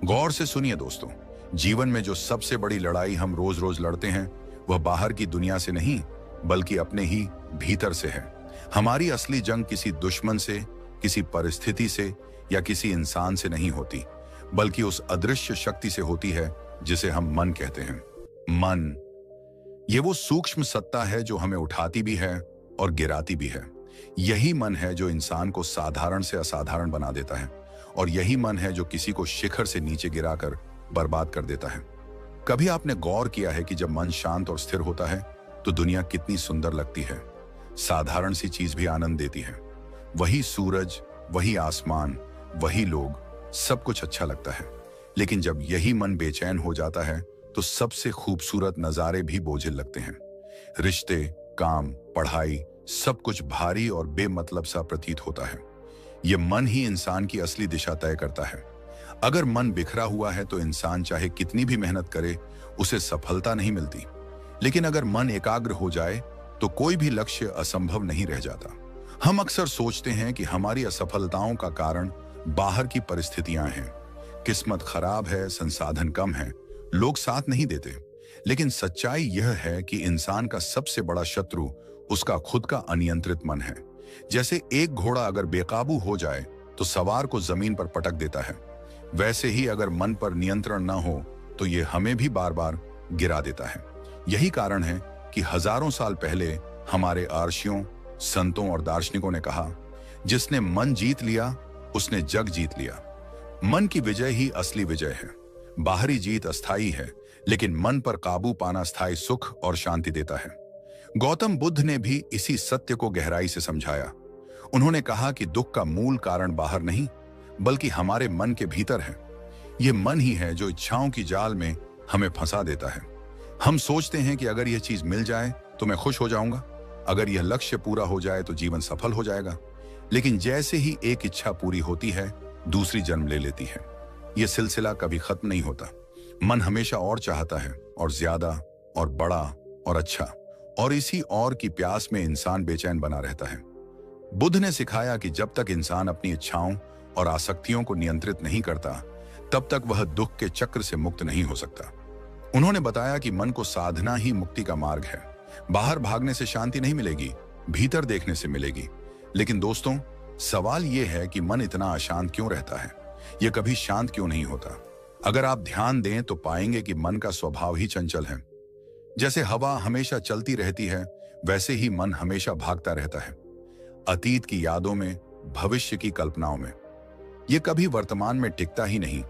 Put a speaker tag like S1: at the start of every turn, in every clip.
S1: गौर से सुनिए दोस्तों, जीवन में जो सबसे बड़ी लड़ाई हम रोज रोज लड़ते हैं वह बाहर की दुनिया से नहीं बल्कि अपने ही भीतर से है। हमारी असली जंग किसी दुश्मन से, किसी परिस्थिति से या किसी इंसान से नहीं होती, बल्कि उस अदृश्य शक्ति से होती है जिसे हम मन कहते हैं। मन, ये वो सूक्ष्म सत्ता है जो हमें उठाती भी है और गिराती भी है। यही मन है जो इंसान को साधारण से असाधारण बना देता है, और यही मन है जो किसी को शिखर से नीचे गिराकर बर्बाद कर देता है। कभी आपने गौर किया है कि जब मन शांत और स्थिर होता है तो दुनिया कितनी सुंदर लगती है। साधारण सी चीज भी आनंद देती है। वही सूरज, वही आसमान, वही लोग, सब कुछ अच्छा लगता है। लेकिन जब यही मन बेचैन हो जाता है तो सबसे खूबसूरत नजारे भी बोझिल लगते हैं। रिश्ते, काम, पढ़ाई, सब कुछ भारी और बेमतलब सा प्रतीत होता है। यह मन ही इंसान की असली दिशा तय करता है। अगर मन बिखरा हुआ है तो इंसान चाहे कितनी भी मेहनत करे, उसे सफलता नहीं मिलती। लेकिन अगर मन एकाग्र हो जाए तो कोई भी लक्ष्य असंभव नहीं रह जाता। हम अक्सर सोचते हैं कि हमारी असफलताओं का कारण बाहर की परिस्थितियां हैं, किस्मत खराब है, संसाधन कम है, लोग साथ नहीं देते। लेकिन सच्चाई यह है कि इंसान का सबसे बड़ा शत्रु उसका खुद का अनियंत्रित मन है। जैसे एक घोड़ा अगर बेकाबू हो जाए तो सवार को जमीन पर पटक देता है, वैसे ही अगर मन पर नियंत्रण न हो तो यह हमें भी बार बार गिरा देता है। यही कारण है कि हजारों साल पहले हमारे आर्षियों, संतों और दार्शनिकों ने कहा, जिसने मन जीत लिया उसने जग जीत लिया। मन की विजय ही असली विजय है। बाहरी जीत अस्थायी है, लेकिन मन पर काबू पाना स्थायी सुख और शांति देता है। गौतम बुद्ध ने भी इसी सत्य को गहराई से समझाया। उन्होंने कहा कि दुख का मूल कारण बाहर नहीं बल्कि हमारे मन के भीतर है। यह मन ही है जो इच्छाओं की जाल में हमें फंसा देता है। हम सोचते हैं कि अगर यह चीज मिल जाए तो मैं खुश हो जाऊंगा, अगर यह लक्ष्य पूरा हो जाए तो जीवन सफल हो जाएगा। लेकिन जैसे ही एक इच्छा पूरी होती है, दूसरी जन्म ले लेती है। यह सिलसिला कभी खत्म नहीं होता। मन हमेशा और चाहता है, और ज्यादा, और बड़ा, और अच्छा, और इसी और की प्यास में इंसान बेचैन बना रहता है। बुद्ध ने सिखाया कि जब तक इंसान अपनी इच्छाओं और आसक्तियों को नियंत्रित नहीं करता, तब तक वह दुख के चक्र से मुक्त नहीं हो सकता। उन्होंने बताया कि मन को साधना ही मुक्ति का मार्ग है। बाहर भागने से शांति नहीं मिलेगी, भीतर देखने से मिलेगी। लेकिन दोस्तों, सवाल यह है कि मन इतना अशांत क्यों रहता है? यह कभी शांत क्यों नहीं होता? अगर आप ध्यान दें तो पाएंगे कि मन का स्वभाव ही चंचल है। जैसे हवा हमेशा चलती रहती है, वैसे ही मन हमेशा भागता रहता है। अतीत की यादों में, भविष्य की कल्पनाओं में। यह कभी वर्तमान में टिकता ही नहीं।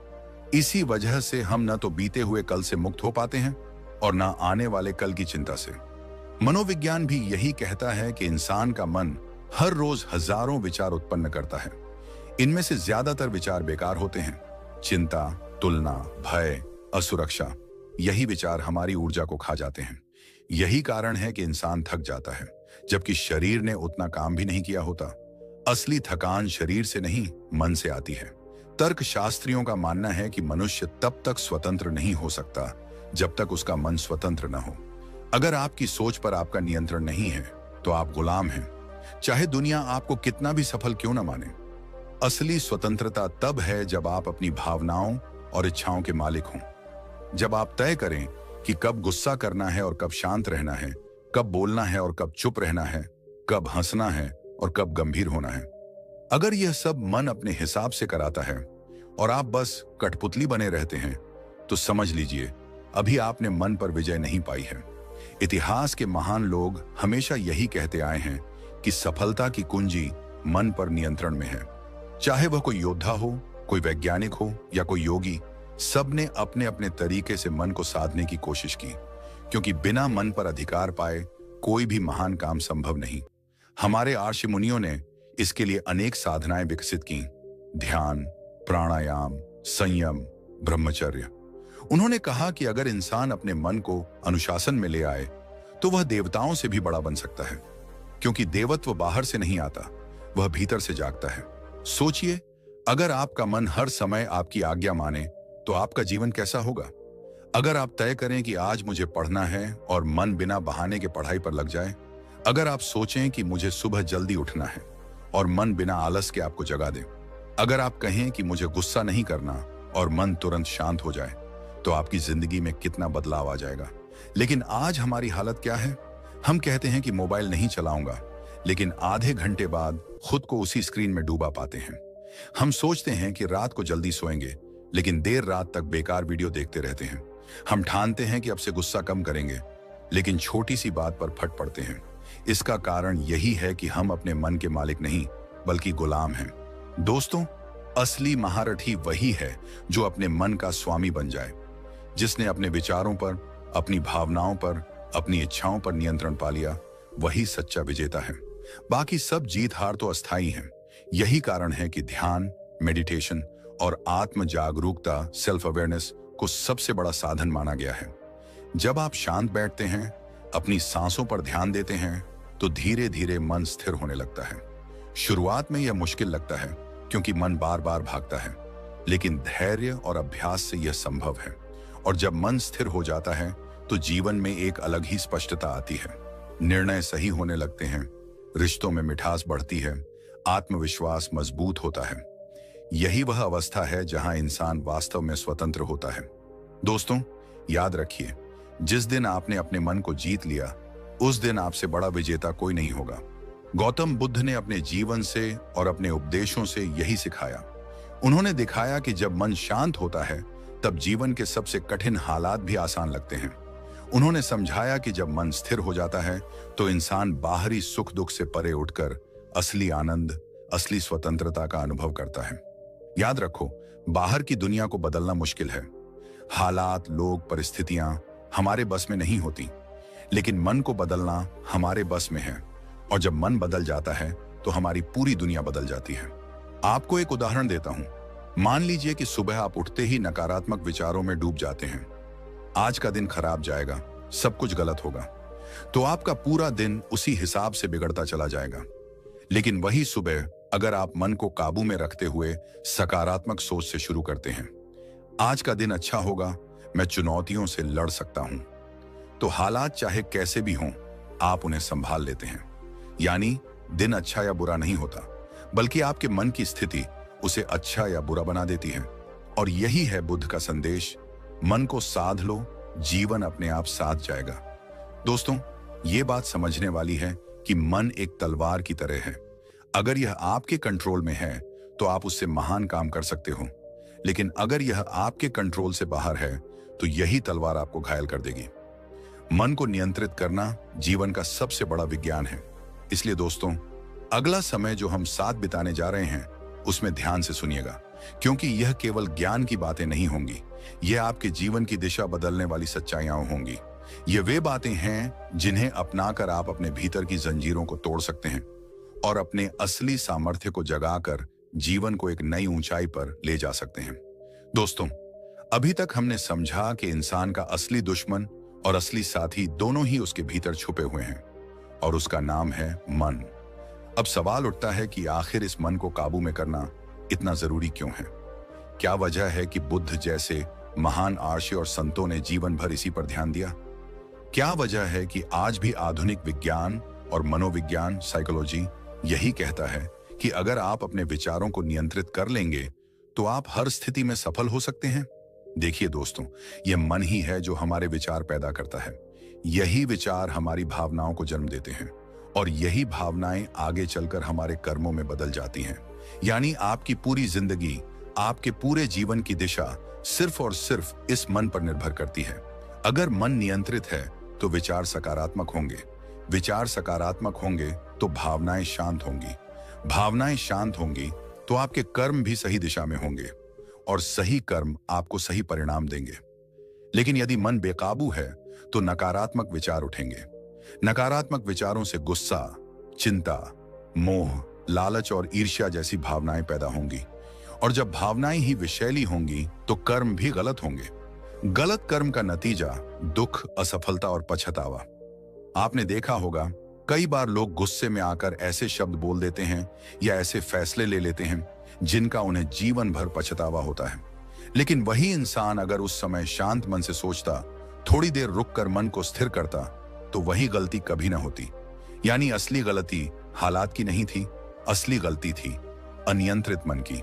S1: इसी वजह से हम न तो बीते हुए कल से मुक्त हो पाते हैं और न आने वाले कल की चिंता से। मनोविज्ञान भी यही कहता है कि इंसान का मन हर रोज हजारों विचार उत्पन्न करता है। इनमें से ज्यादातर विचार बेकार होते हैं। चिंता, तुलना, भय, असुरक्षा, यही विचार हमारी ऊर्जा को खा जाते हैं। यही कारण है कि इंसान थक जाता है, जबकि शरीर ने उतना काम भी नहीं किया होता। असली थकान शरीर से नहीं, मन से आती है। तर्क शास्त्रियों का मानना है कि मनुष्य तब तक स्वतंत्र नहीं हो सकता जब तक उसका मन स्वतंत्र न हो। अगर आपकी सोच पर आपका नियंत्रण नहीं है तो आप गुलाम हैं, चाहे दुनिया आपको कितना भी सफल क्यों न माने। असली स्वतंत्रता तब है जब आप अपनी भावनाओं और इच्छाओं के मालिक हों। जब आप तय करें कि कब गुस्सा करना है और कब शांत रहना है, कब बोलना है और कब चुप रहना है, कब हंसना है और कब गंभीर होना है। अगर यह सब मन अपने हिसाब से कराता है और आप बस कठपुतली बने रहते हैं, तो समझ लीजिए अभी आपने मन पर विजय नहीं पाई है। इतिहास के महान लोग हमेशा यही कहते आए हैं कि सफलता की कुंजी मन पर नियंत्रण में है। चाहे वह कोई योद्धा हो, कोई वैज्ञानिक हो या कोई योगी, सबने अपने अपने तरीके से मन को साधने की कोशिश की, क्योंकि बिना मन पर अधिकार पाए कोई भी महान काम संभव नहीं। हमारे ऋषि मुनियों ने इसके लिए अनेक साधनाएं विकसित की। ध्यान, प्राणायाम, संयम, ब्रह्मचर्य। उन्होंने कहा कि अगर इंसान अपने मन को अनुशासन में ले आए तो वह देवताओं से भी बड़ा बन सकता है, क्योंकि देवत्व बाहर से नहीं आता, वह भीतर से जागता है। सोचिए, अगर आपका मन हर समय आपकी आज्ञा माने तो आपका जीवन कैसा होगा? अगर आप तय करें कि आज मुझे पढ़ना है और मन बिना बहाने के पढ़ाई पर लग जाए, अगर आप सोचें कि मुझे सुबह जल्दी उठना है और मन बिना आलस के आपको जगा दे, अगर आप कहें कि मुझे गुस्सा नहीं करना और मन तुरंत शांत हो जाए तो आपकी जिंदगी में कितना बदलाव आ जाएगा। लेकिन आज हमारी हालत क्या है? हम कहते हैं कि मोबाइल नहीं चलाऊंगा, लेकिन आधे घंटे बाद खुद को उसी स्क्रीन में डूबा पाते हैं। हम सोचते हैं कि रात को जल्दी सोएंगे, लेकिन देर रात तक बेकार वीडियो देखते रहते हैं। हम ठानते हैं कि अब से गुस्सा कम करेंगे, लेकिन छोटी सी बात पर फट पड़ते हैं। इसका कारण यही है कि हम अपने मन के मालिक नहीं बल्कि गुलाम हैं। दोस्तों, असली महारथी वही है जो अपने मन का स्वामी बन जाए, जिसने अपने विचारों पर, अपनी भावनाओं पर, अपनी इच्छाओं पर नियंत्रण पा लिया। वही सच्चा विजेता है। बाकी सब जीत हार तो अस्थायी हैं। यही कारण है कि ध्यान, मेडिटेशन और आत्म जागरूकता, सेल्फ अवेयरनेस को सबसे बड़ा साधन माना गया है। जब आप शांत बैठते हैं, अपनी सांसों पर ध्यान देते हैं, तो धीरे धीरे मन स्थिर होने लगता है। शुरुआत में यह मुश्किल लगता है क्योंकि मन बार बार भागता है, लेकिन धैर्य और अभ्यास से यह संभव है। और जब मन स्थिर हो जाता है तो जीवन में एक अलग ही स्पष्टता आती है। निर्णय सही होने लगते हैं, रिश्तों में मिठास बढ़ती है, आत्मविश्वास मजबूत होता है। यही वह अवस्था है जहां इंसान वास्तव में स्वतंत्र होता है। दोस्तों, याद रखिए, जिस दिन आपने अपने मन को जीत लिया, उस दिन आपसे बड़ा विजेता कोई नहीं होगा। गौतम बुद्ध ने अपने जीवन से और अपने उपदेशों से यही सिखाया। उन्होंने दिखाया कि जब मन शांत होता है, तब जीवन के सबसे कठिन हालात भी आसान लगते हैं। उन्होंने समझाया कि जब मन स्थिर हो जाता है, तो इंसान बाहरी सुख दुख से परे उठकर असली आनंद, असली स्वतंत्रता का अनुभव करता है। याद रखो, बाहर की दुनिया को बदलना मुश्किल है। हालात, लोग, परिस्थितियां हमारे बस में नहीं होती, लेकिन मन को बदलना हमारे बस में है। और जब मन बदल जाता है, तो हमारी पूरी दुनिया बदल जाती है। आपको एक उदाहरण देता हूं। मान लीजिए कि सुबह आप उठते ही नकारात्मक विचारों में डूब जाते हैं। आज का दिन खराब जाएगा, सब कुछ गलत होगा, तो आपका पूरा दिन उसी हिसाब से बिगड़ता चला जाएगा। लेकिन वही सुबह अगर आप मन को काबू में रखते हुए सकारात्मक सोच से शुरू करते हैं, आज का दिन अच्छा होगा, मैं चुनौतियों से लड़ सकता हूं, तो हालात चाहे कैसे भी हों, आप उन्हें संभाल लेते हैं। यानी दिन अच्छा या बुरा नहीं होता, बल्कि आपके मन की स्थिति उसे अच्छा या बुरा बना देती है। और यही है बुद्ध का संदेश, मन को साध लो, जीवन अपने आप साध जाएगा। दोस्तों, ये बात समझने वाली है कि मन एक तलवार की तरह है। अगर यह आपके कंट्रोल में है तो आप उससे महान काम कर सकते हो, लेकिन अगर यह आपके कंट्रोल से बाहर है तो यही तलवार आपको घायल कर देगी। मन को नियंत्रित करना जीवन का सबसे बड़ा विज्ञान है। इसलिए दोस्तों, अगला समय जो हम साथ बिताने जा रहे हैं, उसमें ध्यान से सुनिएगा, क्योंकि यह केवल ज्ञान की बातें नहीं होंगी, यह आपके जीवन की दिशा बदलने वाली सच्चाइयां होंगी। ये वे बातें हैं जिन्हें अपनाकर आप अपने भीतर की जंजीरों को तोड़ सकते हैं और अपने असली सामर्थ्य को जगाकर जीवन को एक नई ऊंचाई पर ले जा सकते हैं। दोस्तों, अभी तक हमने समझा कि इंसान का असली दुश्मन और असली साथी दोनों ही उसके भीतर छुपे हुए हैं, और उसका नाम है मन। अब सवाल उठता है कि आखिर इस मन को काबू में करना इतना जरूरी क्यों है? क्या वजह है कि बुद्ध जैसे महान आर्षी और संतों ने जीवन भर इसी पर ध्यान दिया? क्या वजह है कि आज भी आधुनिक विज्ञान और मनोविज्ञान, साइकोलॉजी यही कहता है कि अगर आप अपने विचारों को नियंत्रित कर लेंगे तो आप हर स्थिति में सफल हो सकते हैं? देखिए दोस्तों, यह मन ही है जो हमारे विचार पैदा करता है। यही विचार हमारी भावनाओं को जन्म देते हैं और यही भावनाएं आगे चलकर हमारे कर्मों में बदल जाती हैं। यानी आपकी पूरी जिंदगी, आपके पूरे जीवन की दिशा सिर्फ और सिर्फ इस मन पर निर्भर करती है। अगर मन नियंत्रित है तो विचार सकारात्मक होंगे, विचार सकारात्मक होंगे तो भावनाएं शांत होंगी, भावनाएं शांत होंगी तो आपके कर्म भी सही दिशा में होंगे और सही कर्म आपको सही परिणाम देंगे। लेकिन यदि मन बेकाबू है तो नकारात्मक विचार उठेंगे। नकारात्मक विचारों से गुस्सा, चिंता, मोह, लालच और ईर्ष्या जैसी भावनाएं पैदा होंगी, और जब भावनाएं ही विषैली होंगी तो कर्म भी गलत होंगे। गलत कर्म का नतीजा दुख, असफलता और पछतावा। आपने देखा होगा, कई बार लोग गुस्से में आकर ऐसे शब्द बोल देते हैं या ऐसे फैसले ले लेते हैं जिनका उन्हें जीवन भर पछतावा होता है। लेकिन वही इंसान अगर उस समय शांत मन से सोचता, थोड़ी देर रुककर मन को स्थिर करता, तो वही गलती कभी ना होती। यानी असली गलती हालात की नहीं थी, असली गलती थी अनियंत्रित मन की।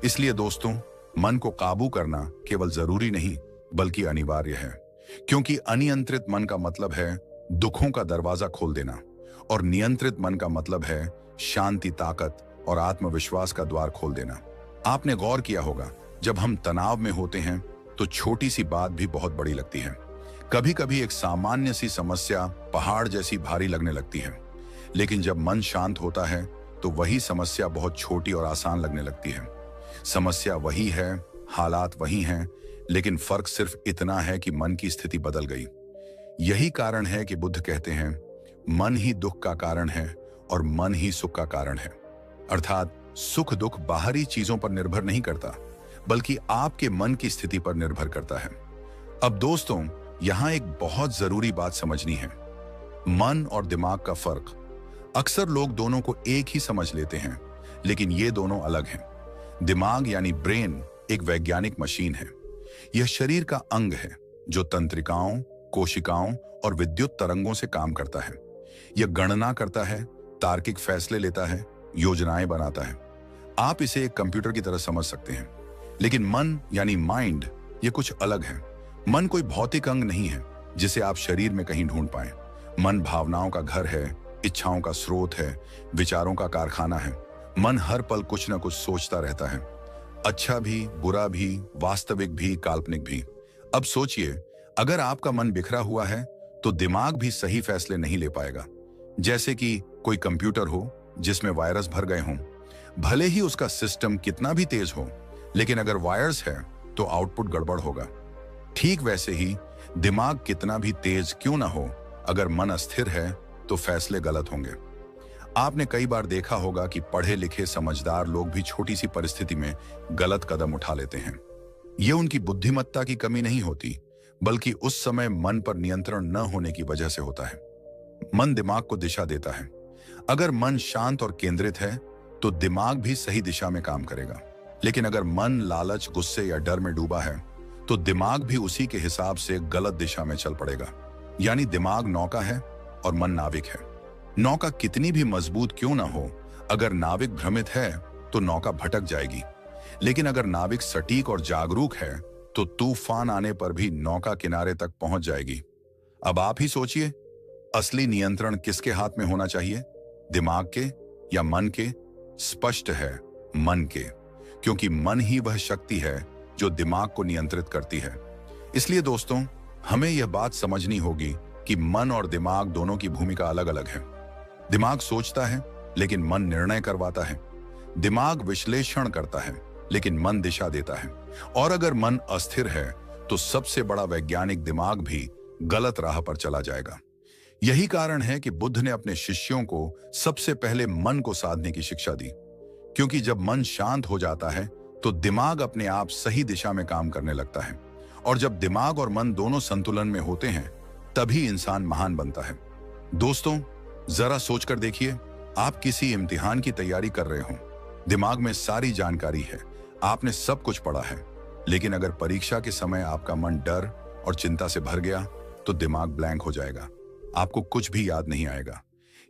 S1: इसलिए दोस्तों, मन को काबू करना केवल जरूरी नहीं बल्कि अनिवार्य है, क्योंकि अनियंत्रित मन का मतलब है दुखों का दरवाजा खोल देना और नियंत्रित मन का मतलब है शांति, ताकत और आत्मविश्वास का द्वार खोल देना। आपने गौर किया होगा, जब हम तनाव में होते हैं तो छोटी सी बात भी बहुत बड़ी लगती है। कभी कभी एक सामान्य सी समस्या पहाड़ जैसी भारी लगने लगती है, लेकिन जब मन शांत होता है तो वही समस्या बहुत छोटी और आसान लगने लगती है। समस्या वही है, हालात वही हैं, लेकिन फर्क सिर्फ इतना है कि मन की स्थिति बदल गई। यही कारण है कि बुद्ध कहते हैं, मन ही दुख का कारण है और मन ही सुख का कारण है। अर्थात सुख दुख बाहरी चीजों पर निर्भर नहीं करता, बल्कि आपके मन की स्थिति पर निर्भर करता है। अब दोस्तों, यहां एक बहुत जरूरी बात समझनी है, मन और दिमाग का फर्क। अक्सर लोग दोनों को एक ही समझ लेते हैं, लेकिन ये दोनों अलग हैं। दिमाग यानी ब्रेन एक वैज्ञानिक मशीन है। यह शरीर का अंग है जो तंत्रिकाओं, कोशिकाओं और विद्युत तरंगों से काम करता है। यह गणना करता है, तार्किक फैसले लेता है, योजनाएं बनाता है। आप इसे एक कंप्यूटर की तरह समझ सकते हैं। लेकिन मन यानी माइंड, ये कुछ अलग है। मन कोई भौतिक अंग नहीं है जिसे आप शरीर में कहीं ढूंढ पाएं। मन भावनाओं का घर है, इच्छाओं का स्रोत है, विचारों का कारखाना है। मन हर पल कुछ न कुछ सोचता रहता है, अच्छा भी, बुरा भी, वास्तविक भी, काल्पनिक भी। अब सोचिए, अगर आपका मन बिखरा हुआ है तो दिमाग भी सही फैसले नहीं ले पाएगा। जैसे कि कोई कंप्यूटर हो जिसमें वायरस भर गए हों। भले ही उसका सिस्टम कितना भी तेज हो, लेकिन अगर वायरस है तो आउटपुट गड़बड़ होगा। ठीक वैसे ही दिमाग कितना भी तेज क्यों ना हो, अगर मन अस्थिर है तो फैसले गलत होंगे। आपने कई बार देखा होगा कि पढ़े लिखे समझदार लोग भी छोटी सी परिस्थिति में गलत कदम उठा लेते हैं। ये उनकी बुद्धिमत्ता की कमी नहीं होती, बल्कि उस समय मन पर नियंत्रण न होने की वजह से होता है। मन दिमाग को दिशा देता है। अगर मन शांत और केंद्रित है तो दिमाग भी सही दिशा में काम करेगा। लेकिन अगर मन लालच, गुस्से या डर में डूबा है तो दिमाग भी उसी के हिसाब से गलत दिशा में चल पड़ेगा। यानी दिमाग नौका है और मन नाविक है। नौका कितनी भी मजबूत क्यों ना हो, अगर नाविक भ्रमित है तो नौका भटक जाएगी। लेकिन अगर नाविक सटीक और जागरूक है तो तूफान आने पर भी नौका किनारे तक पहुंच जाएगी। अब आप ही सोचिए, असली नियंत्रण किसके हाथ में होना चाहिए, दिमाग के या मन के? स्पष्ट है, मन के, क्योंकि मन ही वह शक्ति है जो दिमाग को नियंत्रित करती है। इसलिए दोस्तों, हमें यह बात समझनी होगी कि मन और दिमाग दोनों की भूमिका अलग अलग है। दिमाग सोचता है, लेकिन मन निर्णय करवाता है। दिमाग विश्लेषण करता है, लेकिन मन दिशा देता है। और अगर मन अस्थिर है तो सबसे बड़ा वैज्ञानिक दिमाग भी गलत राह पर चला जाएगा। यही कारण है कि बुद्ध ने अपने शिष्यों को सबसे पहले मन को साधने की शिक्षा दी, क्योंकि जब मन शांत हो जाता है तो दिमाग अपने आप सही दिशा में काम करने लगता है। और जब दिमाग और मन दोनों संतुलन में होते हैं, तभी इंसान महान बनता है। दोस्तों, जरा सोचकर देखिए, आप किसी इम्तिहान की तैयारी कर रहे हो, दिमाग में सारी जानकारी है, आपने सब कुछ पढ़ा है, लेकिन अगर परीक्षा के समय आपका मन डर और चिंता से भर गया तो दिमाग ब्लैंक हो जाएगा, आपको कुछ भी याद नहीं आएगा।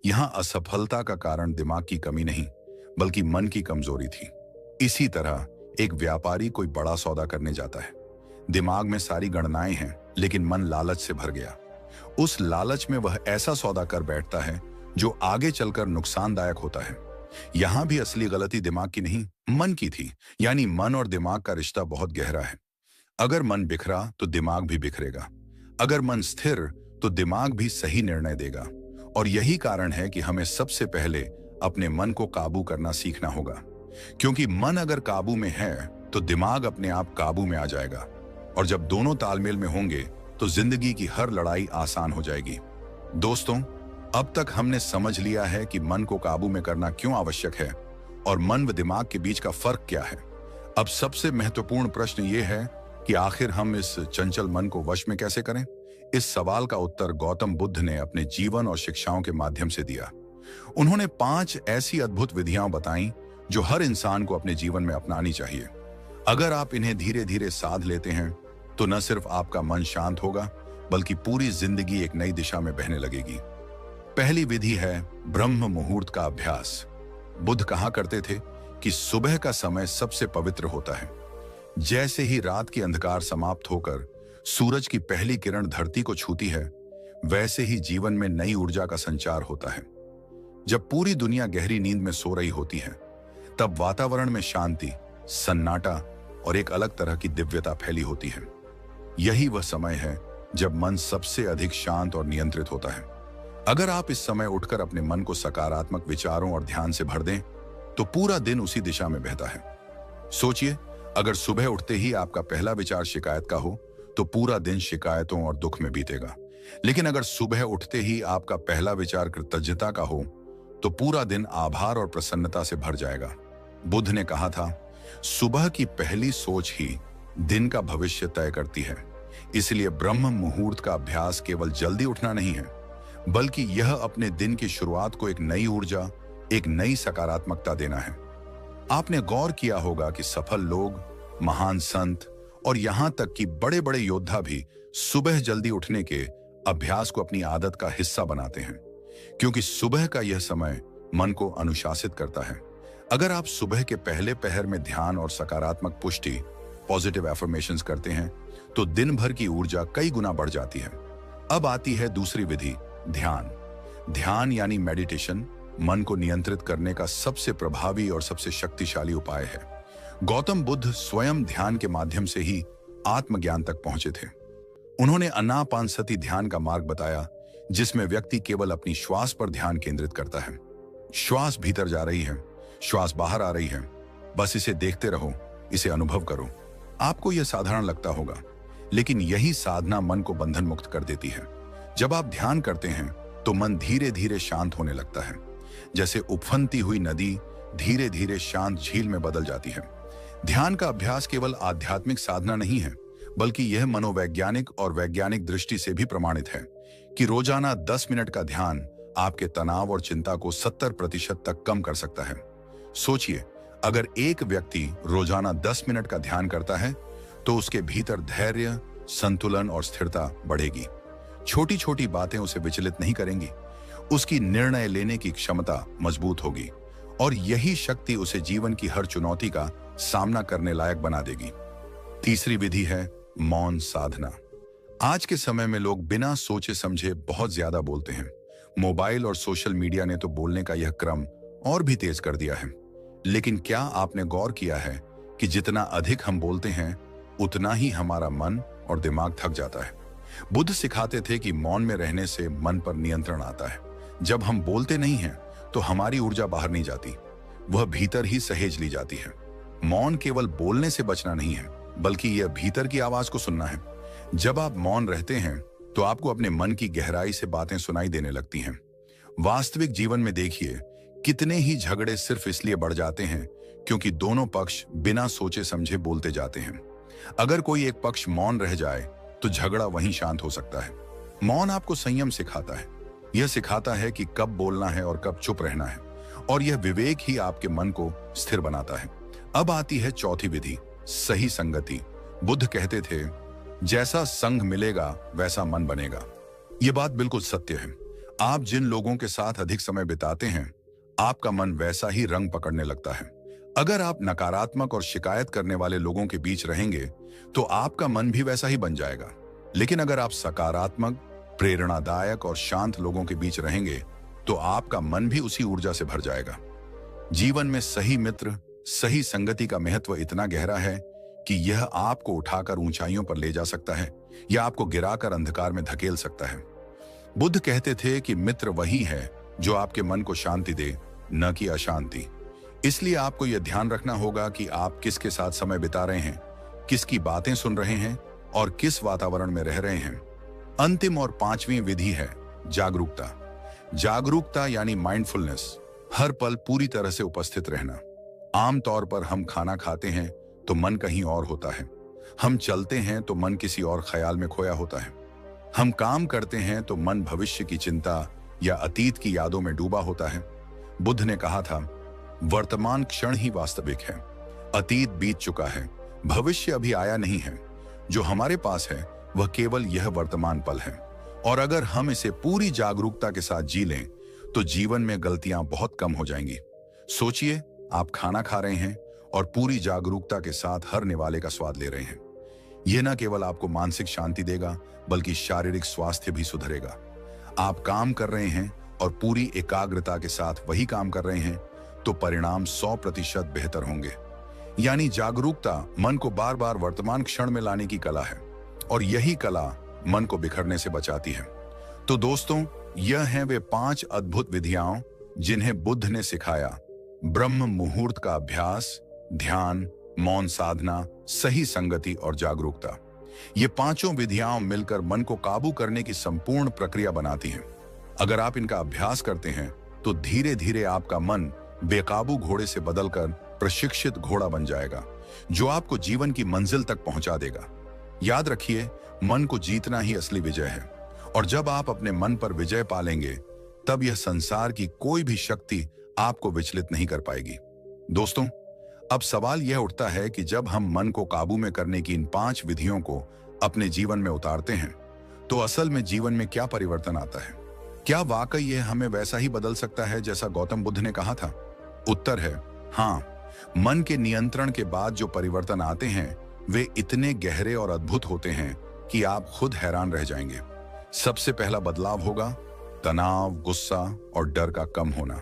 S1: यहां असफलता का कारण दिमाग की कमी नहीं, बल्कि मन की कमजोरी थी। इसी तरह एक व्यापारी कोई बड़ा सौदा करने जाता है। दिमाग में सारी गणनाएं हैं, लेकिन मन लालच से भर गया। उस लालच में वह ऐसा सौदा कर बैठता है जो आगे चलकर नुकसानदायक होता है। यहां भी असली गलती दिमाग की नहीं, मन की थी। यानी मन और दिमाग का रिश्ता बहुत गहरा है। अगर मन बिखरा तो दिमाग भी बिखरेगा, अगर मन स्थिर तो दिमाग भी सही निर्णय देगा। और यही कारण है कि हमें सबसे पहले अपने मन को काबू करना सीखना होगा, क्योंकि मन अगर काबू में है तो दिमाग अपने आप काबू में आ जाएगा। और जब दोनों तालमेल में होंगे तो जिंदगी की हर लड़ाई आसान हो जाएगी। दोस्तों, अब तक हमने समझ लिया है कि मन को काबू में करना क्यों आवश्यक है और मन व दिमाग के बीच का फर्क क्या है। अब सबसे महत्वपूर्ण प्रश्न ये है कि आखिर हम इस चंचल मन को वश में कैसे करें। इस सवाल का उत्तर गौतम बुद्ध ने अपने जीवन और शिक्षाओं के माध्यम से दिया। उन्होंने 5 ऐसी अद्भुत विधियां बताई जो हर इंसान को अपने जीवन में अपनानी चाहिए। अगर आप इन्हें धीरे धीरे साध लेते हैं तो न सिर्फ आपका मन शांत होगा, बल्कि पूरी जिंदगी एक नई दिशा में बहने लगेगी। पहली विधि है ब्रह्म मुहूर्त का अभ्यास। बुद्ध कहा करते थे कि सुबह का समय सबसे पवित्र होता है। जैसे ही रात की अंधकार समाप्त होकर सूरज की पहली किरण धरती को छूती है, वैसे ही जीवन में नई ऊर्जा का संचार होता है। जब पूरी दुनिया गहरी नींद में सो रही होती है, तब वातावरण में शांति, सन्नाटा और एक अलग तरह की दिव्यता फैली होती है। यही वह समय है जब मन सबसे अधिक शांत और नियंत्रित होता है। अगर आप इस समय उठकर अपने मन को सकारात्मक विचारों और ध्यान से भर दें, तो पूरा दिन उसी दिशा में बहता है। सोचिए, अगर सुबह उठते ही आपका पहला विचार शिकायत का हो, तो पूरा दिन शिकायतों और दुख में बीतेगा। लेकिन अगर सुबह उठते ही आपका पहला विचार कृतज्ञता का हो, तो पूरा दिन आभार और प्रसन्नता से भर जाएगा। बुद्ध ने कहा था, सुबह की पहली सोच ही दिन का भविष्य तय करती है। इसलिए ब्रह्म मुहूर्त का अभ्यास केवल जल्दी उठना नहीं है, बल्कि यह अपने दिन की शुरुआत को एक नई ऊर्जा, एक नई सकारात्मकता देना है। आपने गौर किया होगा कि सफल लोग, महान संत और यहां तक कि बड़े बड़े योद्धा भी सुबह जल्दी उठने के अभ्यास को अपनी आदत का हिस्सा बनाते हैं, क्योंकि सुबह का यह समय मन को अनुशासित करता है। अगर आप सुबह के पहले पहर में ध्यान और सकारात्मक पुष्टि, पॉजिटिव एफर्मेशंस करते हैं, तो दिन भर की ऊर्जा कई गुना बढ़ जाती है। अब आती है दूसरी विधि, ध्यान। ध्यान यानी मेडिटेशन मन को नियंत्रित करने का सबसे प्रभावी और सबसे शक्तिशाली उपाय है। गौतम बुद्ध स्वयं ध्यान के माध्यम से ही आत्मज्ञान तक पहुंचे थे। उन्होंने आनापानसति ध्यान का मार्ग बताया, जिसमें व्यक्ति केवल अपनी श्वास पर ध्यान केंद्रित करता है। श्वास भीतर जा रही है, श्वास बाहर आ रही है, बस इसे देखते रहो, इसे अनुभव करो। आपको यह साधारण लगता होगा, लेकिन यही साधना मन को बंधन मुक्त कर देती है। जब आप ध्यान करते हैं तो मन धीरे धीरे शांत होने लगता है, जैसे उफनती हुई नदी धीरे धीरे शांत झील में बदल जाती है। ध्यान का अभ्यास केवल आध्यात्मिक साधना नहीं है, बल्कि यह मनोवैज्ञानिक और वैज्ञानिक दृष्टि से भी प्रमाणित है कि रोजाना 10 मिनट का ध्यान आपके तनाव और चिंता को 70% तक कम कर सकता है। सोचिए, अगर एक व्यक्ति रोजाना 10 मिनट का ध्यान करता है, तो उसके भीतर धैर्य, संतुलन और स्थिरता बढ़ेगी। छोटी छोटी बातें उसे विचलित नहीं करेंगी। उसकी निर्णय लेने की क्षमता मजबूत होगी और यही शक्ति उसे जीवन की हर चुनौती का सामना करने लायक बना देगी। तीसरी विधि है मौन साधना। आज के समय में लोग बिना सोचे समझे बहुत ज्यादा बोलते हैं। मोबाइल और सोशल मीडिया ने तो बोलने का यह क्रम और भी तेज कर दिया है। लेकिन क्या आपने गौर किया है कि जितना अधिक हम बोलते हैं, उतना ही हमारा मन और दिमाग थक जाता है। बुद्ध सिखाते थे कि मौन में रहने से मन पर नियंत्रण आता है। जब हम बोलते नहीं हैं, तो हमारी ऊर्जा बाहर नहीं जाती, वह भीतर ही सहेज ली जाती है। मौन केवल बोलने से बचना नहीं है, बल्कि यह भीतर की आवाज को सुनना है। जब आप मौन रहते हैं, तो आपको अपने मन की गहराई से बातें सुनाई देने लगती हैं। वास्तविक जीवन में देखिए, कितने ही झगड़े सिर्फ इसलिए बढ़ जाते हैं क्योंकि दोनों पक्ष बिना सोचे समझे बोलते जाते हैं। अगर कोई एक पक्ष मौन रह जाए, तो झगड़ा वहीं शांत हो सकता है। मौन आपको संयम सिखाता है। यह सिखाता है कि कब बोलना है और कब चुप रहना है, और यह विवेक ही आपके मन को स्थिर बनाता है। अब आती है चौथी विधि, सही संगति। बुद्ध कहते थे, जैसा संग मिलेगा वैसा मन बनेगा। यह बात बिल्कुल सत्य है। आप जिन लोगों के साथ अधिक समय बिताते हैं, आपका मन वैसा ही रंग पकड़ने लगता है। अगर आप नकारात्मक और शिकायत करने वाले लोगों के बीच रहेंगे, तो आपका मन भी वैसा ही बन जाएगा। लेकिन अगर आप सकारात्मक, प्रेरणादायक और शांत लोगों के बीच रहेंगे, तो आपका मन भी उसी ऊर्जा से भर जाएगा। जीवन में सही मित्र, सही संगति का महत्व इतना गहरा है कि यह आपको उठाकर ऊंचाइयों पर ले जा सकता है या आपको गिराकर अंधकार में धकेल सकता है। बुद्ध कहते थे कि मित्र वही है जो आपके मन को शांति दे, न कि अशांति। इसलिए आपको यह ध्यान रखना होगा कि आप किसके साथ समय बिता रहे हैं, किसकी बातें सुन रहे हैं और किस वातावरण में रह रहे हैं। अंतिम और पांचवी विधि है जागरूकता। जागरूकता यानी माइंडफुलनेस, हर पल पूरी तरह से उपस्थित रहना। आमतौर पर हम खाना खाते हैं तो मन कहीं और होता है, हम चलते हैं तो मन किसी और ख्याल में खोया होता है, हम काम करते हैं तो मन भविष्य की चिंता या अतीत की यादों में डूबा होता है। बुद्ध ने कहा था, वर्तमान क्षण ही वास्तविक है। अतीत बीत चुका है, भविष्य अभी आया नहीं है। जो हमारे पास है वह केवल यह वर्तमान पल है, और अगर हम इसे पूरी जागरूकता के साथ जी लें, तो जीवन में गलतियां बहुत कम हो जाएंगी। सोचिए, आप खाना खा रहे हैं और पूरी जागरूकता के साथ हर निवाले का स्वाद ले रहे हैं। यह न केवल आपको मानसिक शांति देगा, बल्कि शारीरिक स्वास्थ्य भी सुधरेगा। आप काम कर रहे हैं और पूरी एकाग्रता के साथ वही काम कर रहे हैं, तो परिणाम 100% बेहतर होंगे। यानी जागरूकता मन को बार बार वर्तमान क्षण में लाने की कला है, और यही कला मन को बिखरने से बचाती है। तो दोस्तों, यह हैं वे 5 अद्भुत विधियां जिन्हें बुद्ध ने सिखाया। ब्रह्म मुहूर्त का अभ्यास, ध्यान, मौन साधना, सही संगति और जागरूकता। ये पांचों विधियां मिलकर मन को काबू करने की संपूर्ण प्रक्रिया बनाती हैं। अगर आप इनका अभ्यास करते हैं तो धीरे धीरे आपका मन बेकाबू घोड़े से बदलकर प्रशिक्षित घोड़ा बन जाएगा, जो आपको जीवन की मंजिल तक पहुंचा देगा। याद रखिए, मन को जीतना ही असली विजय है, और जब आप अपने मन पर विजय पालेंगे, तब यह संसार की कोई भी शक्ति आपको विचलित नहीं कर पाएगी। दोस्तों, अब सवाल यह उठता है कि जब हम मन को काबू में करने की इन 5 विधियों को अपने जीवन में उतारते हैं, तो असल में जीवन में क्या परिवर्तन आता है? क्या वाकई यह हमें वैसा ही बदल सकता है जैसा गौतम बुद्ध ने कहा था? उत्तर है हाँ। मन के नियंत्रण के बाद जो परिवर्तन आते हैं, वे इतने गहरे और अद्भुत होते हैं कि आप खुद हैरान रह जाएंगे। सबसे पहला बदलाव होगा तनाव, गुस्सा और डर का कम होना।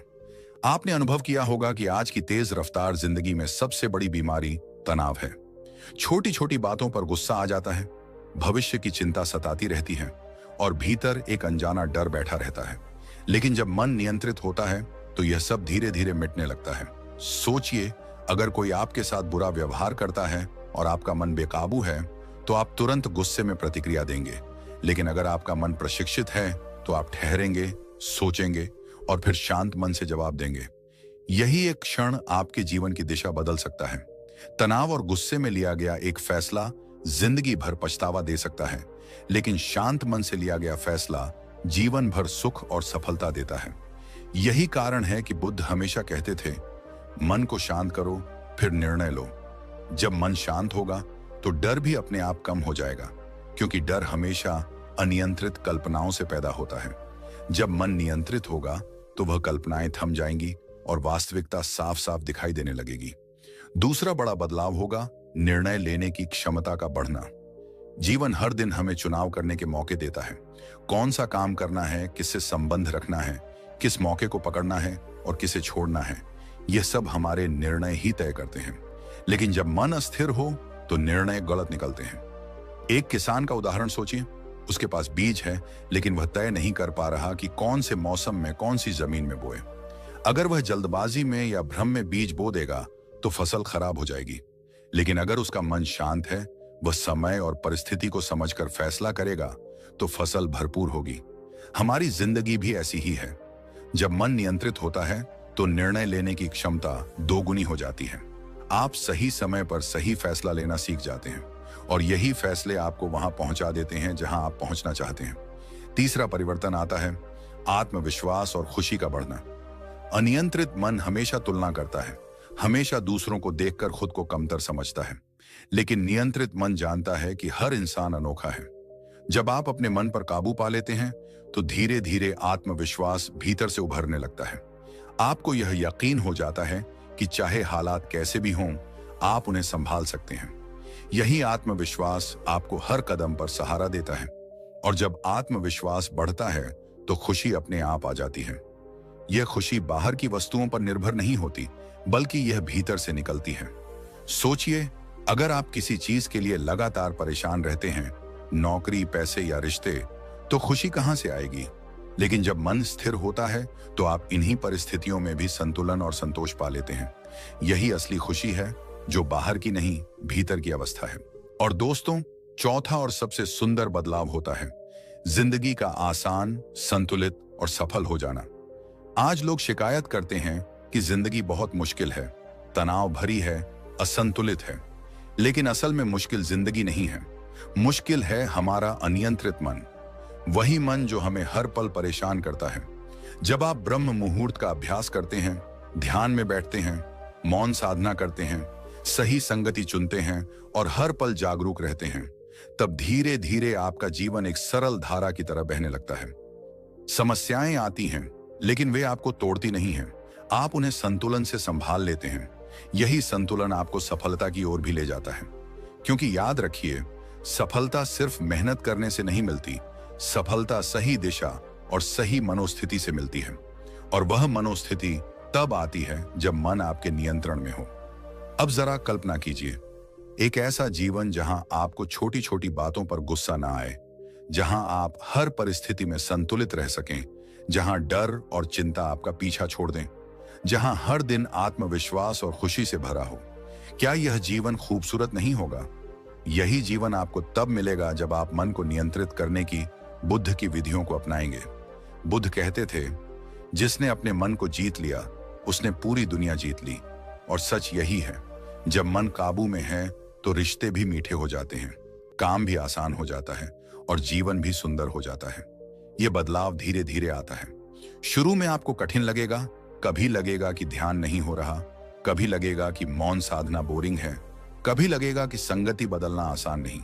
S1: आपने अनुभव किया होगा कि आज की तेज रफ्तार जिंदगी में सबसे बड़ी बीमारी तनाव है। छोटी छोटी बातों पर गुस्सा आ जाता है, भविष्य की चिंता सताती रहती है, और भीतर एक अनजाना डर बैठा रहता है। लेकिन जब मन नियंत्रित होता है तो यह सब धीरे धीरे मिटने लगता है। सोचिए, अगर कोई आपके साथ बुरा व्यवहार करता है और आपका मन बेकाबू है, तो आप तुरंत गुस्से में प्रतिक्रिया देंगे। लेकिन अगर आपका मन प्रशिक्षित है तो आप ठहरेंगे, सोचेंगे और फिर शांत मन से जवाब देंगे। यही एक क्षण आपके जीवन की दिशा बदल सकता है। तनाव और गुस्से में लिया गया एक फैसला जिंदगी भर पछतावा दे सकता है, लेकिन शांत मन से लिया गया फैसला जीवन भर सुख और सफलता देता है। यही कारण है कि बुद्ध हमेशा कहते थे, मन को शांत करो, फिर निर्णय लो। जब मन शांत होगा तो डर भी अपने आप कम हो जाएगा, क्योंकि डर हमेशा अनियंत्रित कल्पनाओं से पैदा होता है। जब मन नियंत्रित होगा तो वह कल्पनाएं थम जाएंगी और वास्तविकता साफ साफ दिखाई देने लगेगी। दूसरा बड़ा बदलाव होगा निर्णय लेने की क्षमता का बढ़ना। जीवन हर दिन हमें चुनाव करने के मौके देता है। कौन सा काम करना है, किससे संबंध रखना है, किस मौके को पकड़ना है और किसे छोड़ना है, यह सब हमारे निर्णय ही तय करते हैं। लेकिन जब मन अस्थिर हो तो निर्णय गलत निकलते हैं। एक किसान का उदाहरण सोचिए। उसके पास बीज है, लेकिन वह तय नहीं कर पा रहा कि कौन से मौसम में कौन सी जमीन में बोए। अगर वह जल्दबाजी में या भ्रम में बीज बो देगा तो फसल खराब हो जाएगी। लेकिन अगर उसका मन शांत है, वह समय और परिस्थिति को समझकर फैसला करेगा, तो फसल भरपूर होगी। हमारी जिंदगी भी ऐसी ही है। जब मन नियंत्रित होता है तो निर्णय लेने की क्षमता दोगुनी हो जाती है। आप सही समय पर सही फैसला लेना सीख जाते हैं, और यही फैसले आपको वहां पहुंचा देते हैं जहां आप पहुंचना चाहते हैं। तीसरा परिवर्तन आता है आत्मविश्वास और खुशी का बढ़ना। अनियंत्रित मन हमेशा तुलना करता है, हमेशा दूसरों को देखकर खुद को कमतर समझता है। लेकिन नियंत्रित मन जानता है कि हर इंसान अनोखा है। जब आप अपने मन पर काबू पा लेते हैं तो धीरे धीरे आत्मविश्वास भीतर से उभरने लगता है। आपको यह यकीन हो जाता है कि चाहे हालात कैसे भी हों, आप उन्हें संभाल सकते हैं। यही आत्मविश्वास आपको हर कदम पर सहारा देता है, और जब आत्मविश्वास बढ़ता है तो खुशी अपने आप आ जाती है। यह खुशी बाहर की वस्तुओं पर निर्भर नहीं होती, बल्कि यह भीतर से निकलती है। सोचिए, अगर आप किसी चीज के लिए लगातार परेशान रहते हैं, नौकरी, पैसे या रिश्ते, तो खुशी कहां से आएगी? लेकिन जब मन स्थिर होता है तो आप इन्हीं परिस्थितियों में भी संतुलन और संतोष पा लेते हैं। यही असली खुशी है, जो बाहर की नहीं, भीतर की अवस्था है। और दोस्तों, चौथा और सबसे सुंदर बदलाव होता है जिंदगी का आसान, संतुलित और सफल हो जाना। आज लोग शिकायत करते हैं कि जिंदगी बहुत मुश्किल है, तनाव भरी है, असंतुलित है। लेकिन असल में मुश्किल जिंदगी नहीं है, मुश्किल है हमारा अनियंत्रित मन। वही मन जो हमें हर पल परेशान करता है। जब आप ब्रह्म मुहूर्त का अभ्यास करते हैं, ध्यान में बैठते हैं, मौन साधना करते हैं, सही संगति चुनते हैं और हर पल जागरूक रहते हैं, तब धीरे धीरे आपका जीवन एक सरल धारा की तरह बहने लगता है। समस्याएं आती हैं, लेकिन वे आपको तोड़ती नहीं हैं। आप उन्हें संतुलन से संभाल लेते हैं। यही संतुलन आपको सफलता की ओर भी ले जाता है। क्योंकि याद रखिए, सफलता सिर्फ मेहनत करने से नहीं मिलती, सफलता सही दिशा और सही मनोस्थिति से मिलती है। और वह मनोस्थिति तब आती है जब मन आपके नियंत्रण में हो। अब जरा कल्पना कीजिए, एक ऐसा जीवन जहां आपको छोटी छोटी बातों पर गुस्सा ना आए, जहां आप हर परिस्थिति में संतुलित रह सकें, जहां डर और चिंता आपका पीछा छोड़ दें, जहां हर दिन आत्मविश्वास और खुशी से भरा हो। क्या यह जीवन खूबसूरत नहीं होगा? यही जीवन आपको तब मिलेगा जब आप मन को नियंत्रित करने की बुद्ध की विधियों को अपनाएंगे। बुद्ध कहते थे, जिसने अपने मन को जीत लिया उसने पूरी दुनिया जीत ली। और सच यही है, जब मन काबू में है तो रिश्ते भी मीठे हो जाते हैं, काम भी आसान हो जाता है और जीवन भी सुंदर हो जाता है। यह बदलाव धीरे धीरे आता है। शुरू में आपको कठिन लगेगा, कभी लगेगा कि ध्यान नहीं हो रहा, कभी लगेगा कि मौन साधना बोरिंग है, कभी लगेगा कि संगति बदलना आसान नहीं।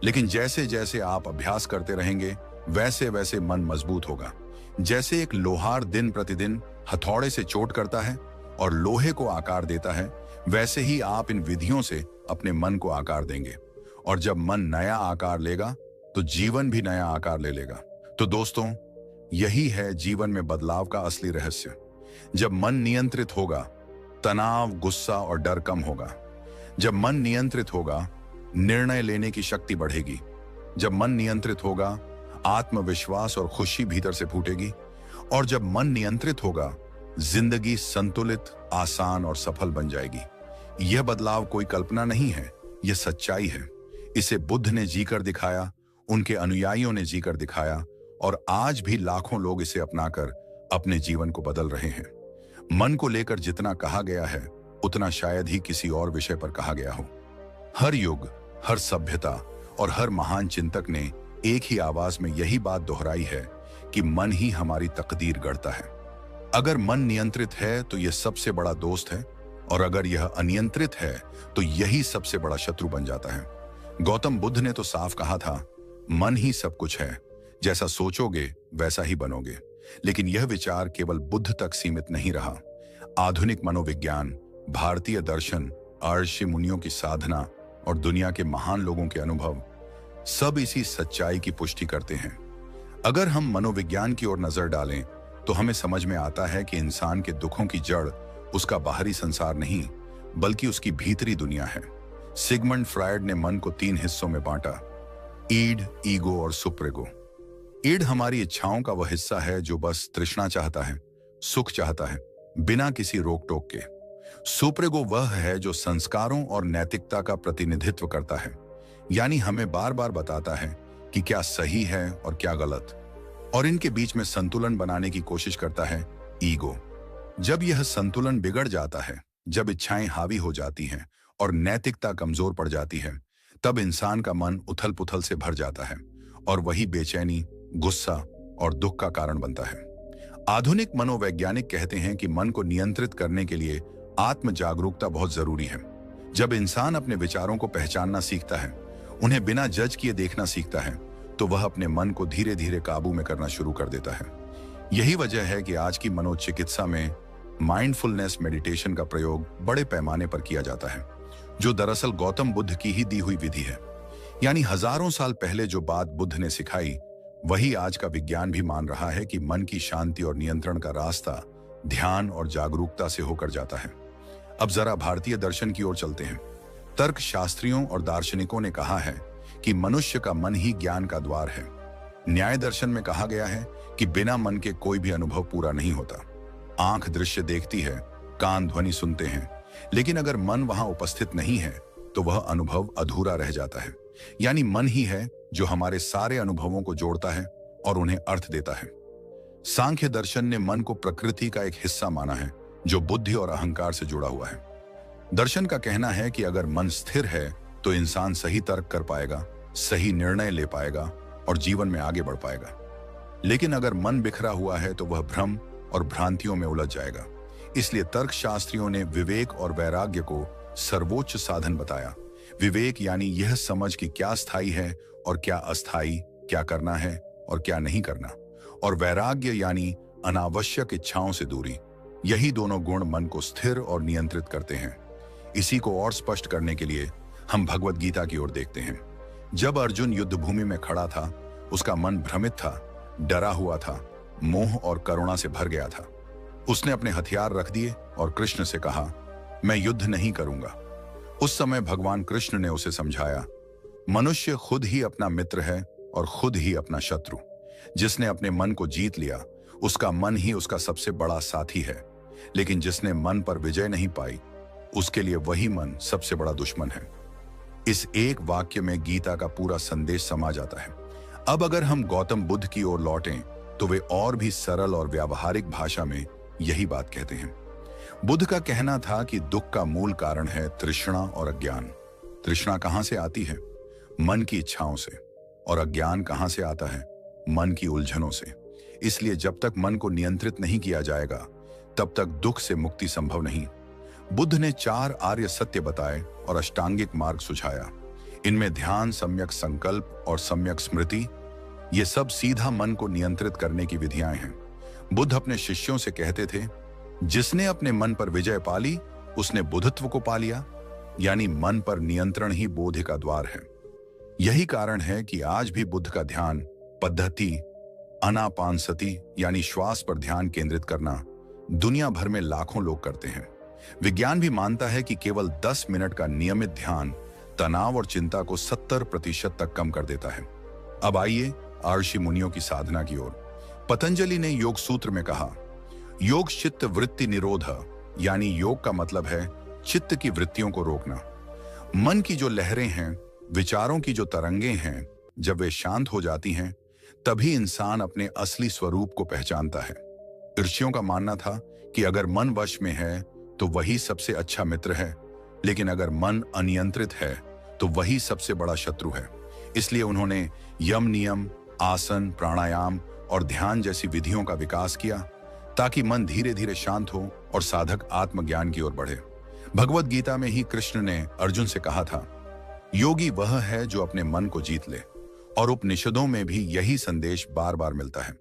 S1: लेकिन जैसे जैसे आप अभ्यास करते रहेंगे, वैसे वैसे मन मजबूत होगा। जैसे एक लोहार दिन प्रतिदिन हथौड़े से चोट करता है और लोहे को आकार देता है, वैसे ही आप इन विधियों से अपने मन को आकार देंगे। और जब मन नया आकार लेगा तो जीवन भी नया आकार ले लेगा। तो दोस्तों, यही है जीवन में बदलाव का असली रहस्य। जब मन नियंत्रित होगा, तनाव, गुस्सा और डर कम होगा। जब मन नियंत्रित होगा, निर्णय लेने की शक्ति बढ़ेगी। जब मन नियंत्रित होगा, आत्मविश्वास और खुशी भीतर से फूटेगी। और जब मन नियंत्रित होगा, जिंदगी संतुलित, आसान और सफल बन जाएगी। यह बदलाव कोई कल्पना नहीं है, यह सच्चाई है। इसे बुद्ध ने जीकर दिखाया, उनके अनुयायियों ने जीकर दिखाया, और आज भी लाखों लोग इसे अपनाकर अपने जीवन को बदल रहे हैं। मन को लेकर जितना कहा गया है, उतना शायद ही किसी और विषय पर कहा गया हो। हर युग, हर सभ्यता और हर महान चिंतक ने एक ही आवाज में यही बात दोहराई है कि मन ही हमारी तकदीर गढ़ता है। अगर मन नियंत्रित है तो यह सबसे बड़ा दोस्त है, और अगर यह अनियंत्रित है तो यही सबसे बड़ा शत्रु बन जाता है। गौतम बुद्ध ने तो साफ कहा था, मन ही सब कुछ है, जैसा सोचोगे वैसा ही बनोगे। लेकिन यह विचार केवल बुद्ध तक सीमित नहीं रहा। आधुनिक मनोविज्ञान, भारतीय दर्शन, ऋषि मुनियों की साधना और दुनिया के महान लोगों के अनुभव सब इसी सच्चाई की पुष्टि करते हैं। अगर हम मनोविज्ञान की ओर नजर डालें तो हमें समझ में आता है कि इंसान के दुखों की जड़ उसका बाहरी संसार नहीं, बल्कि उसकी भीतरी दुनिया है। सिगमंड फ्रायड ने मन को 3 हिस्सों में बांटा, ईड, ईगो और सुप्रेगो। ईड हमारी इच्छाओं का वह हिस्सा है जो बस तृष्णा चाहता है, सुख चाहता है, बिना किसी रोक टोक के। सुप्रेगो वह है जो संस्कारों और नैतिकता का प्रतिनिधित्व करता है, यानी हमें बार बार बताता है कि क्या सही है और क्या गलत, और इनके बीच में संतुलन बनाने की कोशिश करता है ईगो। जब यह संतुलन बिगड़ जाता है, जब इच्छाएं हावी हो जाती हैं और नैतिकता कमजोर पड़ जाती है, तब इंसान का मन उथल पुथल से भर जाता है, और वही बेचैनी, गुस्सा और दुख का कारण बनता है। आधुनिक मनोवैज्ञानिक कहते हैं कि मन को नियंत्रित करने के लिए आत्म जागरूकता बहुत जरूरी है। जब इंसान अपने विचारों को पहचानना सीखता है, उन्हें बिना जज किए देखना सीखता है, तो वह अपने मन को धीरे धीरे काबू में करना शुरू कर देता है। यही वजह है कि आज की मनोचिकित्सा में माइंडफुलनेस मेडिटेशन का प्रयोग बड़े पैमाने पर किया जाता है, जो दरअसल गौतम बुद्ध की ही दी हुई विधि है। यानी हजारों साल पहले जो बात बुद्ध ने सिखाई, वही आज का विज्ञान भी मान रहा है कि मन की शांति और नियंत्रण का रास्ता ध्यान और जागरूकता से होकर जाता है। अब जरा भारतीय दर्शन की ओर चलते हैं। तर्क शास्त्रियों और दार्शनिकों ने कहा है कि मनुष्य का मन ही ज्ञान का द्वार है। न्याय दर्शन में कहा गया है कि बिना मन के कोई भी अनुभव पूरा नहीं होता। आंख दृश्य देखती है, कान ध्वनि सुनते हैं, लेकिन अगर मन वहां उपस्थित नहीं है तो वह अनुभव अधूरा रह जाता है। यानी मन ही है जो हमारे सारे अनुभवों को जोड़ता है और उन्हें अर्थ देता है। सांख्य दर्शन ने मन को प्रकृति का एक हिस्सा माना है, जो बुद्धि और अहंकार से जुड़ा हुआ है। दर्शन का कहना है कि अगर मन स्थिर है तो इंसान सही तर्क कर पाएगा, सही निर्णय ले पाएगा और जीवन में आगे बढ़ पाएगा। लेकिन अगर मन बिखरा हुआ है तो वह भ्रम और भ्रांतियों में उलझ जाएगा। इसलिए तर्कशास्त्रियों ने विवेक और वैराग्य को सर्वोच्च साधन बताया। विवेक यानी यह समझ कि क्या स्थायी है और क्या अस्थायी, क्या करना है और क्या नहीं करना, और वैराग्य यानी अनावश्यक इच्छाओं से दूरी। यही दोनों गुण मन को स्थिर और नियंत्रित करते हैं। इसी को और स्पष्ट करने के लिए हम भगवत गीता की ओर देखते हैं। जब अर्जुन युद्ध भूमि में खड़ा था, उसका मन भ्रमित था, डरा हुआ था, मोह और करुणा से भर गया था। उसने अपने हथियार रख दिए और कृष्ण से कहा, मैं युद्ध नहीं करूंगा। उस समय भगवान कृष्ण ने उसे समझाया, मनुष्य खुद ही अपना मित्र है और खुद ही अपना शत्रु। जिसने अपने मन को जीत लिया, उसका मन ही उसका सबसे बड़ा साथी है। लेकिन जिसने मन पर विजय नहीं पाई, उसके लिए वही मन सबसे बड़ा दुश्मन है। इस एक वाक्य में गीता का पूरा संदेश समा जाता है। अब अगर हम गौतम बुद्ध की ओर लौटें, तो वे और भी सरल और व्यावहारिक भाषा में यही बात कहते हैं। बुद्ध का कहना था कि दुख का मूल कारण है तृष्णा और अज्ञान। तृष्णा कहां से आती है? मन की इच्छाओं से। और अज्ञान कहां से आता है? मन की उलझनों से। इसलिए जब तक मन को नियंत्रित नहीं किया जाएगा, तब तक दुख से मुक्ति संभव नहीं। बुद्ध ने 4 आर्य सत्य बताए और अष्टांगिक मार्ग सुझाया। इनमें ध्यान, सम्यक संकल्प और सम्यक स्मृति, ये सब सीधा मन को नियंत्रित करने की विधियां हैं। बुद्ध अपने शिष्यों से कहते थे, जिसने अपने मन पर विजय पा ली, उसने बुद्धत्व को पा लिया। यानी मन पर नियंत्रण ही बोधि का द्वार है। यही कारण है कि आज भी बुद्ध का ध्यान पद्धति आनापानसति यानी श्वास पर ध्यान केंद्रित करना दुनिया भर में लाखों लोग करते हैं। विज्ञान भी मानता है कि केवल 10 मिनट का नियमित ध्यान तनाव और चिंता को 70% तक कम कर देता है। अब आइए ऋषि मुनियों की साधना की ओर। पतंजलि ने योग सूत्र में कहा, योग चित्त वृत्ति निरोध, यानी योग का मतलब है चित्त की वृत्तियों को रोकना। मन की जो लहरें हैं, विचारों की जो तरंगें हैं, जब वे शांत हो जाती हैं, तभी इंसान अपने असली स्वरूप को पहचानता है। ऋषियों का मानना था कि अगर मन वश में है तो वही सबसे अच्छा मित्र है, लेकिन अगर मन अनियंत्रित है तो वही सबसे बड़ा शत्रु है। इसलिए उन्होंने यम नियम, आसन, प्राणायाम और ध्यान जैसी विधियों का विकास किया, ताकि मन धीरे धीरे शांत हो और साधक आत्मज्ञान की ओर बढ़े। भगवत गीता में ही कृष्ण ने अर्जुन से कहा था, योगी वह है जो अपने मन को जीत ले। और उपनिषदों में भी यही संदेश बार बार मिलता है।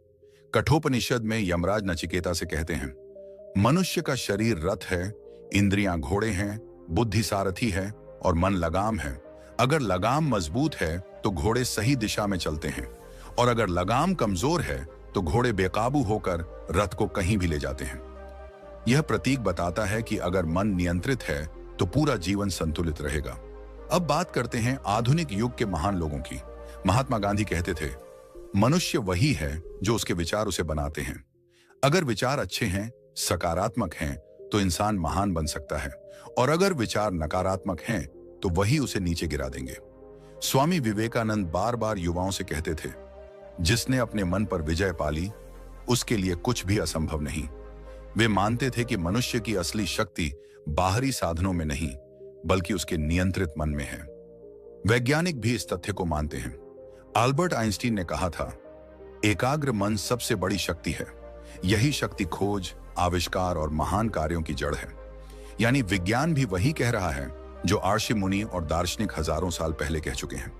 S1: कठोपनिषद में यमराज नचिकेता से कहते हैं, मनुष्य का शरीर रथ है, इंद्रियां घोड़े हैं, बुद्धि सारथी है और मन लगाम है। अगर लगाम मजबूत है तो घोड़े सही दिशा में चलते हैं, और अगर लगाम कमजोर है तो घोड़े बेकाबू होकर रथ को कहीं भी ले जाते हैं। यह प्रतीक बताता है कि अगर मन नियंत्रित है तो पूरा जीवन संतुलित रहेगा। अब बात करते हैं आधुनिक युग के महान लोगों की। महात्मा गांधी कहते थे, मनुष्य वही है जो उसके विचार उसे बनाते हैं। अगर विचार अच्छे हैं, सकारात्मक हैं, तो इंसान महान बन सकता है, और अगर विचार नकारात्मक हैं तो वही उसे नीचे गिरा देंगे। स्वामी विवेकानंद बार बार युवाओं से कहते थे, जिसने अपने मन पर विजय पा ली, उसके लिए कुछ भी असंभव नहीं। वे मानते थे कि मनुष्य की असली शक्ति बाहरी साधनों में नहीं, बल्कि उसके नियंत्रित मन में है। वैज्ञानिक भी इस तथ्य को मानते हैं। अल्बर्ट आइंस्टीन ने कहा था, एकाग्र मन सबसे बड़ी शक्ति है। यही शक्ति खोज, आविष्कार और महान कार्यों की जड़ है। यानी विज्ञान भी वही कह रहा है जो ऋषि मुनि और दार्शनिक हजारों साल पहले कह चुके हैं।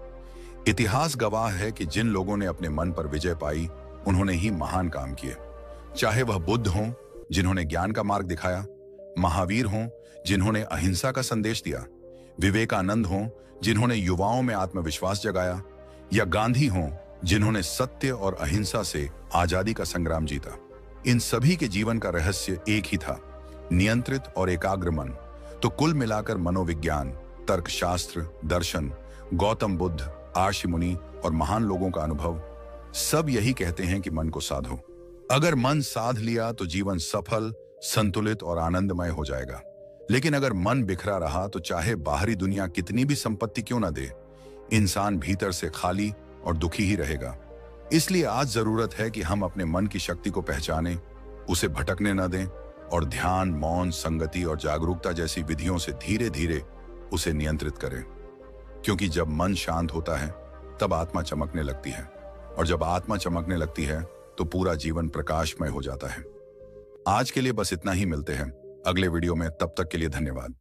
S1: इतिहास गवाह है कि जिन लोगों ने अपने मन पर विजय पाई, उन्होंने ही महान काम किए। चाहे वह बुद्ध हों, जिन्होंने ज्ञान का मार्ग दिखाया, महावीर हों, जिन्होंने अहिंसा का संदेश दिया, विवेकानंद हों, जिन्होंने युवाओं में आत्मविश्वास जगाया, या गांधी हों, जिन्होंने सत्य और अहिंसा से आजादी का संग्राम जीता। इन सभी के जीवन का रहस्य एक ही था, नियंत्रित और एकाग्र मन। तो कुल मिलाकर मनोविज्ञान, तर्कशास्त्र, दर्शन, गौतम बुद्ध, ऋषि मुनि और महान लोगों का अनुभव सब यही कहते हैं कि मन को साधो। अगर मन साध लिया तो जीवन सफल, संतुलित और आनंदमय हो जाएगा। लेकिन अगर मन बिखरा रहा तो चाहे बाहरी दुनिया कितनी भी संपत्ति क्यों न दे, इंसान भीतर से खाली और दुखी ही रहेगा। इसलिए आज जरूरत है कि हम अपने मन की शक्ति को पहचानें, उसे भटकने न दें और ध्यान, मौन, संगति और जागरूकता जैसी विधियों से धीरे धीरे उसे नियंत्रित करें। क्योंकि जब मन शांत होता है तब आत्मा चमकने लगती है, और जब आत्मा चमकने लगती है तो पूरा जीवन प्रकाशमय हो जाता है। आज के लिए बस इतना ही। मिलते हैं अगले वीडियो में। तब तक के लिए धन्यवाद।